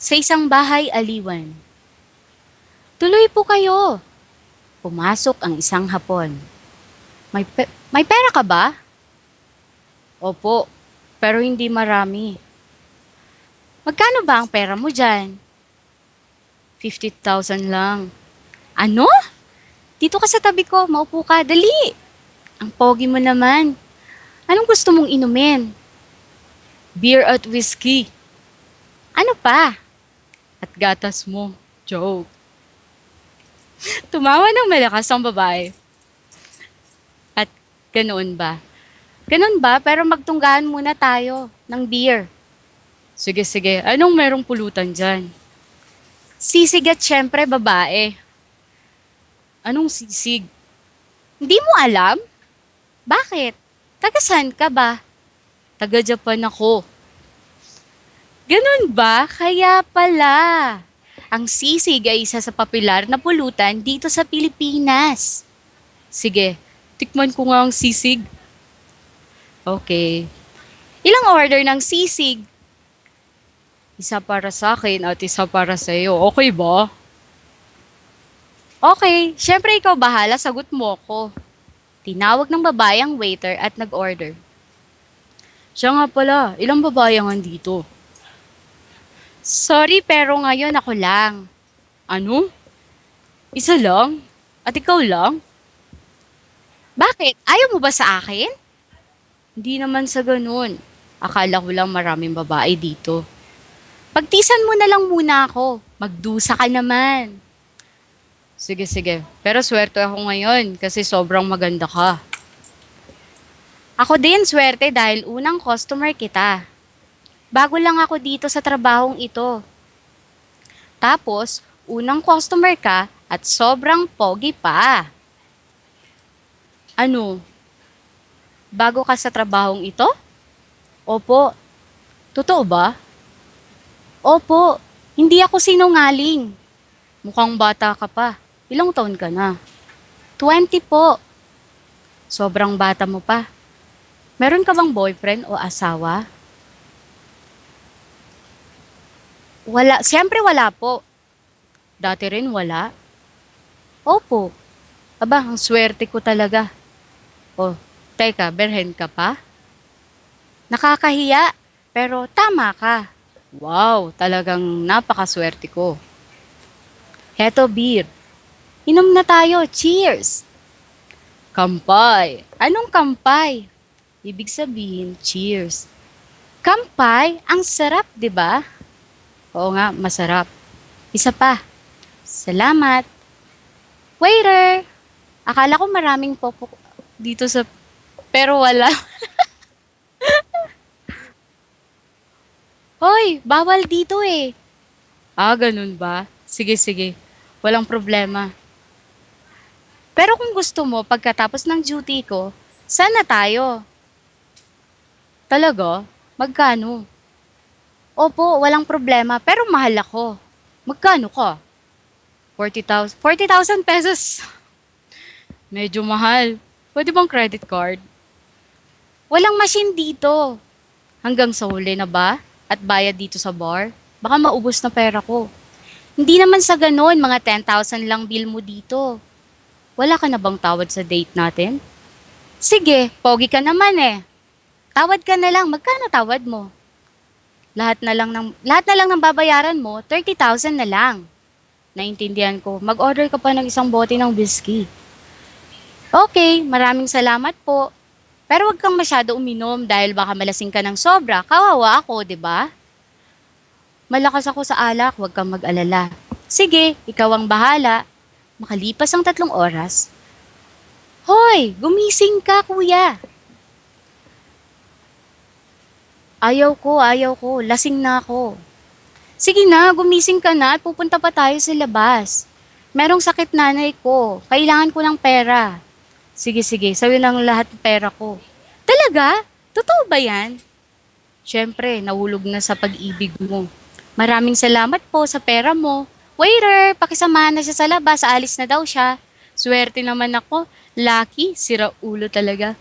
Sa isang bahay aliwan. Tuloy po kayo. Pumasok ang isang hapon. May pera ka ba? Opo, pero hindi marami. Magkano ba ang pera mo dyan? 50,000 lang. Ano? Dito ka sa tabi ko, maupo ka, dali. Ang pogi mo naman. Anong gusto mong inumin? Beer at whiskey. Ano pa? At gatas mo. Joke. Tumawa ng malakas ang babae. At ganoon ba? Ganoon ba? Pero magtunggahan muna tayo ng beer. Sige, sige. Anong merong pulutan dyan? Sisig at syempre babae. Anong sisig? Hindi mo alam? Bakit? Taga saan ka ba? Taga Japan ako. Ganun ba? Kaya pala. Ang sisig ay isa sa popular na pulutan dito sa Pilipinas. Sige, tikman ko nga ang sisig. Okay. Ilang order ng sisig? Isa para sa akin at isa para sa iyo. Okay ba? Okay, syempre ikaw bahala, sagot mo ko. Tinawag ng babae ang waiter at nag-order. Siya nga pala, ilang babae ang andito? Sorry, pero ngayon ako lang. Ano? Isa lang? At ikaw lang? Bakit? Ayaw mo ba sa akin? Hindi naman sa ganun. Akala ko lang maraming babae dito. Pagtisan mo na lang muna ako. Magdusa ka naman. Sige, sige. Pero swerte ako ngayon kasi sobrang maganda ka. Ako din swerte dahil unang customer kita. Bago lang ako dito sa trabahong ito. Tapos, unang customer ka at sobrang pogi pa. Ano? Bago ka sa trabahong ito? Opo. Totoo ba? Opo. Hindi ako sinungaling. Mukhang bata ka pa. Ilang taon ka na? 20 po. Sobrang bata mo pa. Meron ka bang boyfriend o asawa? Wala. Siyempre wala po. Dati rin wala. Opo. Aba, ang swerte ko talaga. Oh, teka, berhen ka pa? Nakakahiya, pero tama ka. Wow, talagang napakaswerte ko. Heto beer. Inom na tayo, cheers! Kampay. Anong kampay? Ibig sabihin, cheers. Kampay, ang sarap, 'di ba? Oo nga, masarap. Isa pa. Salamat. Waiter! Akala ko maraming popo dito sa... Pero wala. Hoy, bawal dito eh. Ah, ganun ba? Sige, sige. Walang problema. Pero kung gusto mo, pagkatapos ng duty ko, sana tayo. Talaga? Magkano? Opo, walang problema, pero mahal ako. Magkano ka? 40,000. 40,000 pesos. Medyo mahal. Pwede bang credit card? Walang machine dito. Hanggang sa huli na ba? At bayad dito sa bar? Baka maubos na pera ko. Hindi naman sa ganon, mga 10,000 lang bill mo dito. Wala ka na bang tawad sa date natin? Sige, pogi ka naman eh. Tawad ka na lang, magkano tawad mo? Lahat na lang ng babayaran mo, 30,000 na lang. Naintindihan ko, mag-order ka pa ng isang bote ng whiskey. Okay, maraming salamat po. Pero wag kang masyado uminom dahil baka malasing ka ng sobra. Kawawa ako, 'di ba? Malakas ako sa alak, wag kang mag-alala. Sige, ikaw ang bahala. Makalipas ang 3 oras. Hoy, gumising ka, kuya. Ayaw ko. Lasing na ako. Sige na, gumising ka na at pupunta pa tayo sa labas. Merong sakit nanay ko. Kailangan ko ng pera. Sige, sige. Sa'yo lang lahat ng pera ko. Talaga? Totoo ba yan? Siyempre, nahulog na sa pag-ibig mo. Maraming salamat po sa pera mo. Waiter, pakisamahan na siya sa labas. Aalis na daw siya. Swerte naman ako. Lucky, sira ulo talaga.